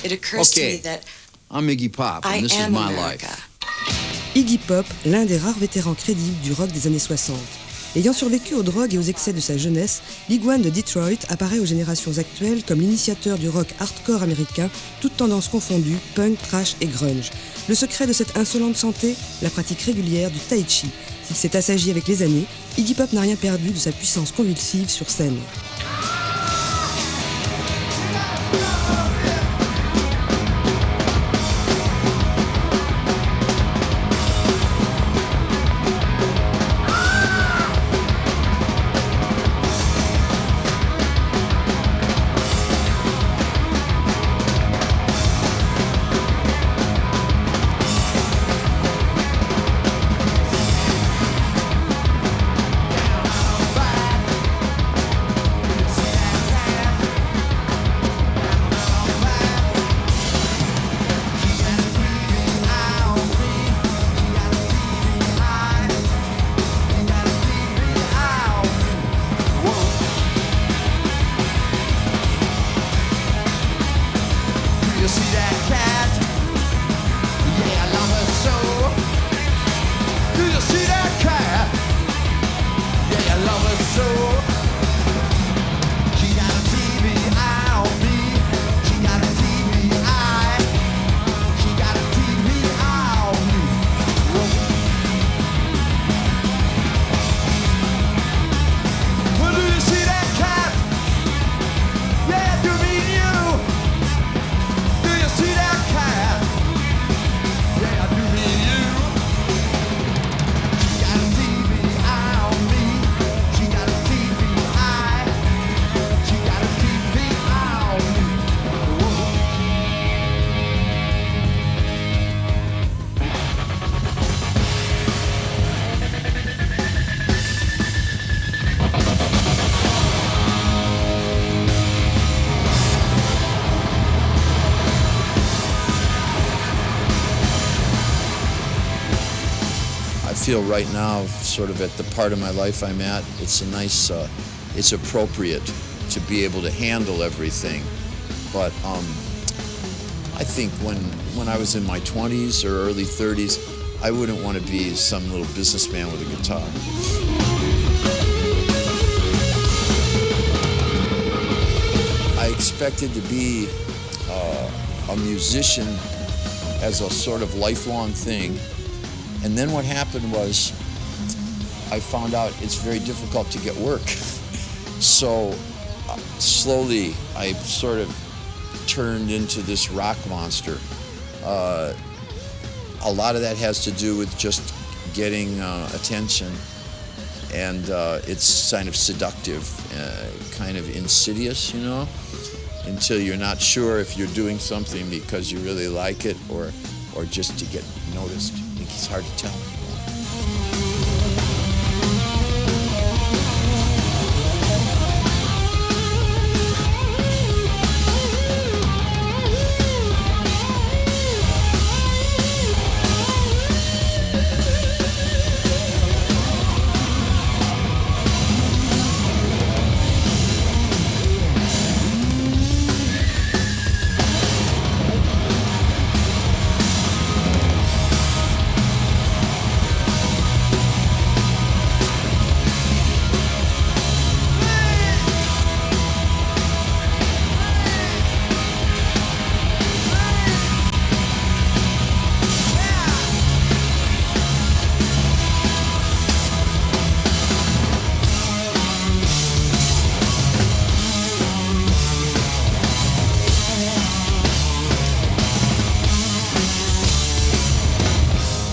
it occurs to me that I'm Iggy Pop, and this is my life. Iggy Pop, l'un des rares vétérans crédibles du rock des années 60. Ayant survécu aux drogues et aux excès de sa jeunesse, l'Iguane de Detroit apparaît aux générations actuelles comme l'initiateur du rock hardcore américain, toutes tendances confondues, punk, thrash et grunge. Le secret de cette insolente santé, la pratique régulière du tai chi. S'il s'est assagi avec les années, Iggy Pop n'a rien perdu de sa puissance convulsive sur scène. I feel right now, sort of at the part of my life I'm at, it's a nice, it's appropriate to be able to handle everything. But I think when I was in my 20s or early 30s, I wouldn't want to be some little businessman with a guitar. I expected to be a musician as a sort of lifelong thing. And then what happened was I found out it's very difficult to get work. So slowly I sort of turned into this rock monster. A lot of that has to do with just getting attention, and it's kind of seductive, kind of insidious, you know, until you're not sure if you're doing something because you really like it or just to get noticed. I think it's hard to tell anymore.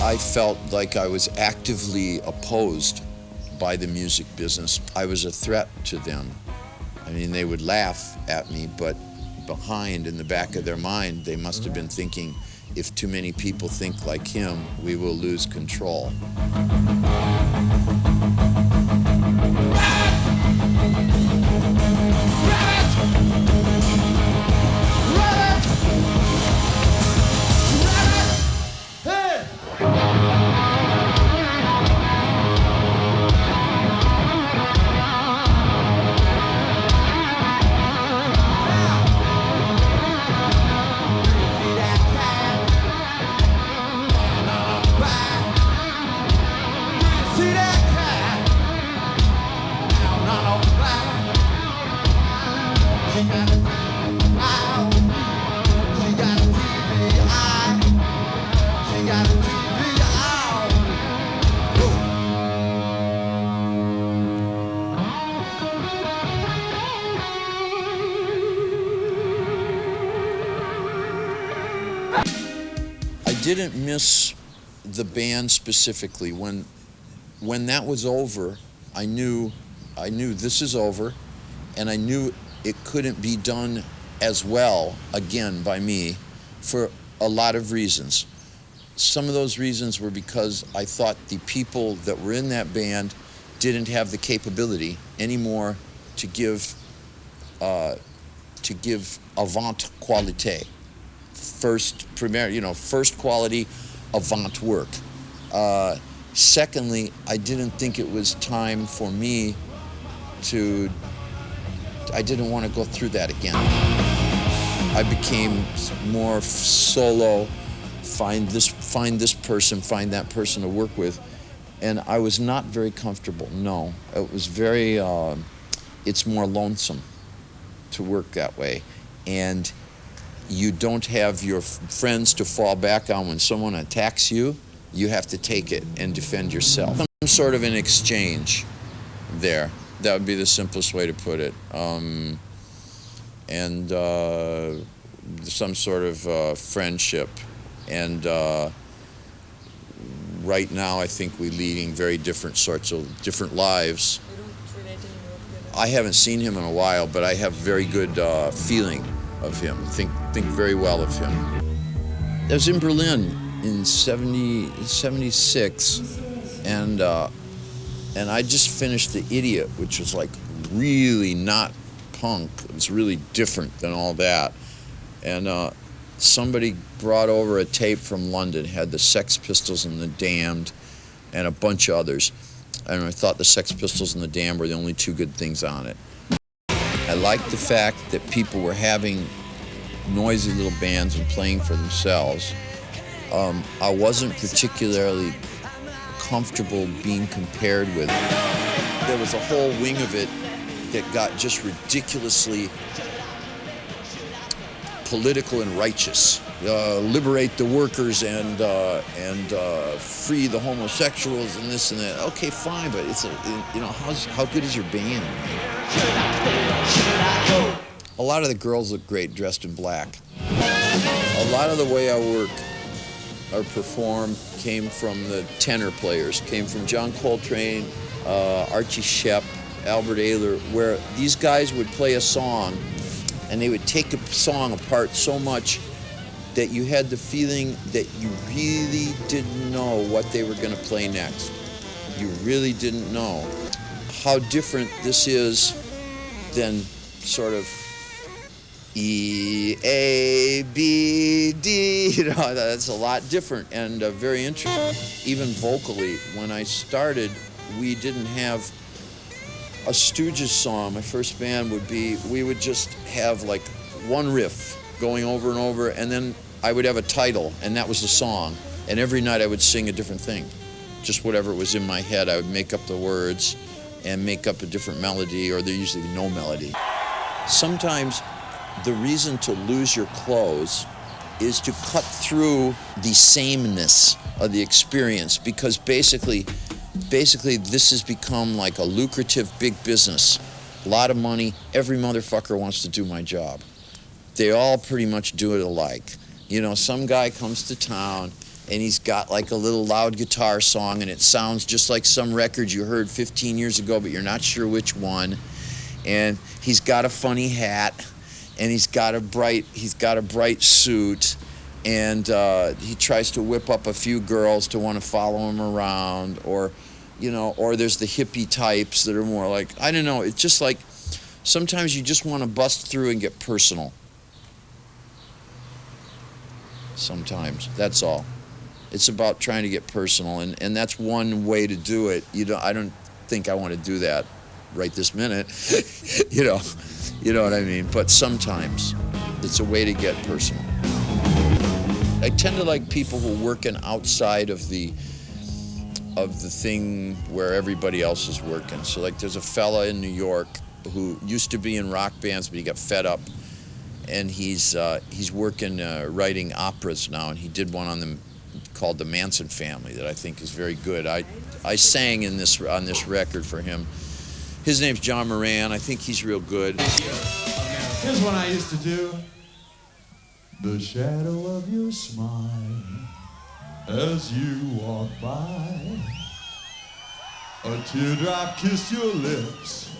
I felt like I was actively opposed by the music business. I was a threat to them. I mean, they would laugh at me, but behind, in the back of their mind, they must have been thinking, if too many people think like him, we will lose control. didn't miss the band specifically. When that was over, I knew this is over, and I knew it couldn't be done as well again by me for a lot of reasons. Some of those reasons were because I thought the people that were in that band didn't have the capability anymore to give avant qualité, first quality avant work. Secondly, I didn't think it was time for me I didn't want to go through that again. I became more solo, find this person, find that person to work with, and I was not very comfortable. No, it was very, it's more lonesome to work that way, and you don't have your friends to fall back on when someone attacks you. You have to take it and defend yourself. Some sort of an exchange there. That would be the simplest way to put it. And some sort of friendship. And right now, I think we're leading very different lives. You don't relate anymore together? I haven't seen him in a while, but I have very good feeling of him. Think very well of him. I was in Berlin in 76, and I just finished The Idiot, which was like really not punk. It was really different than all that. And somebody brought over a tape from London, had the Sex Pistols and the Damned, and a bunch of others. And I thought the Sex Pistols and the Damned were the only two good things on it. I liked the fact that people were having noisy little bands and playing for themselves. I wasn't particularly comfortable being compared with. There was a whole wing of it that got just ridiculously political and righteous. Liberate the workers and free the homosexuals and this and that. Okay, fine, but it's how good is your band? A lot of the girls look great dressed in black. A lot of the way I work or perform came from the tenor players, came from John Coltrane, Archie Shepp, Albert Ayler, where these guys would play a song and they would take a song apart so much that you had the feeling that you really didn't know what they were going to play next. You really didn't know how different this is than sort of E, A, B, D, that's a lot different and very interesting. Even vocally, when I started, we didn't have a Stooges song. My first band we would just have like one riff going over and over, and then I would have a title, and that was the song. And every night I would sing a different thing. Just whatever was in my head, I would make up the words and make up a different melody, or there's usually no melody. Sometimes the reason to lose your clothes is to cut through the sameness of the experience, because basically this has become like a lucrative big business. A lot of money, every motherfucker wants to do my job. They all pretty much do it alike. Some guy comes to town and he's got like a little loud guitar song and it sounds just like some record you heard 15 years ago, but you're not sure which one. And he's got a funny hat, and he's got a bright suit, and he tries to whip up a few girls to want to follow him around, or there's the hippie types that are more like, I don't know, it's just like sometimes you just want to bust through and get personal. Sometimes, that's all. It's about trying to get personal, and that's one way to do it. I don't think I want to do that right this minute, you know what I mean? But sometimes it's a way to get personal. I tend to like people who are working outside of the thing where everybody else is working. So like there's a fella in New York who used to be in rock bands, but he got fed up, and he's working writing operas now, and he did one on them called The Manson Family that I think is very good. I sang on this record for him. His name's John Moran. I think he's real good. Here's one I used to do. The shadow of your smile as you walk by. A teardrop kissed your lips,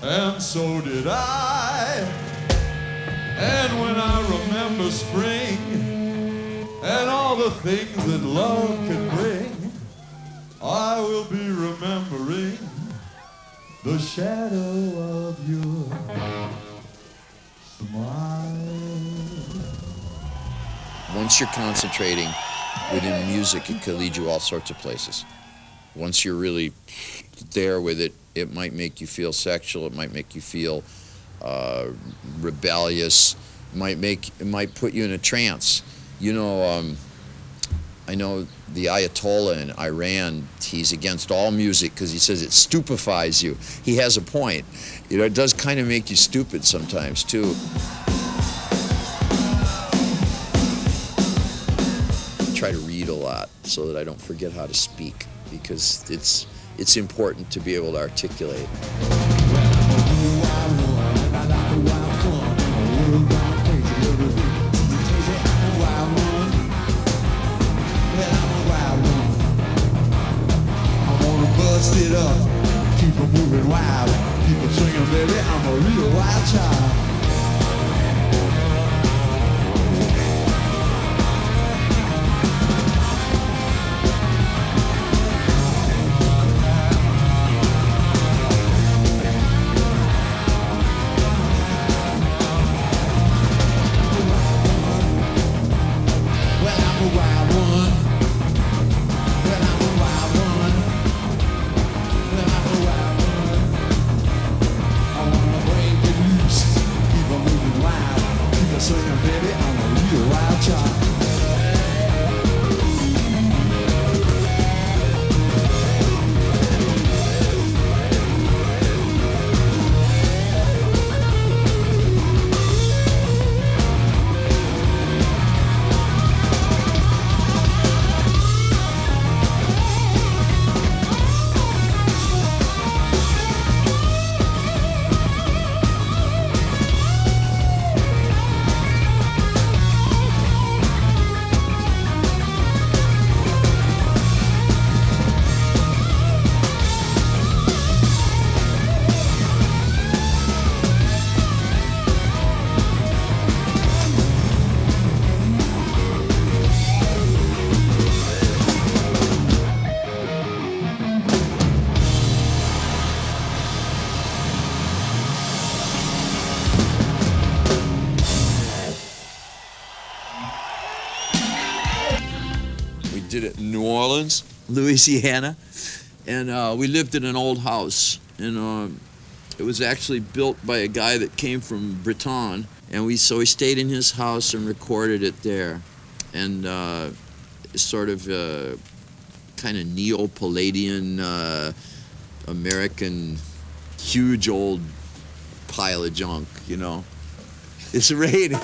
and so did I. And when I remember spring and all the things that love can bring, I will be remembering the shadow of your smile. Once you're concentrating within music, it could lead you all sorts of places. Once you're really there with it, it might make you feel sexual, it might make you feel rebellious, it might put you in a trance. You know, I know the Ayatollah in Iran, he's against all music because he says it stupefies you. He has a point. You know, it does kind of make you stupid sometimes too. Try to read a lot so that I don't forget how to speak, because it's important to be able to articulate. Bust it up, keep it moving wild, keep it swinging, baby, I'm a real wild child. Well, I'm a wild one. Well, I'm a wild one. Well, I'm a wild one. I wanna break it loose, keep on moving wild, keep on swinging, baby, I'm a real wild child. Did it in New Orleans, Louisiana, and we lived in an old house, and it was actually built by a guy that came from Breton, and we stayed in his house and recorded it there, and sort of kind of neo-Palladian American huge old pile of junk, you know. It's raining.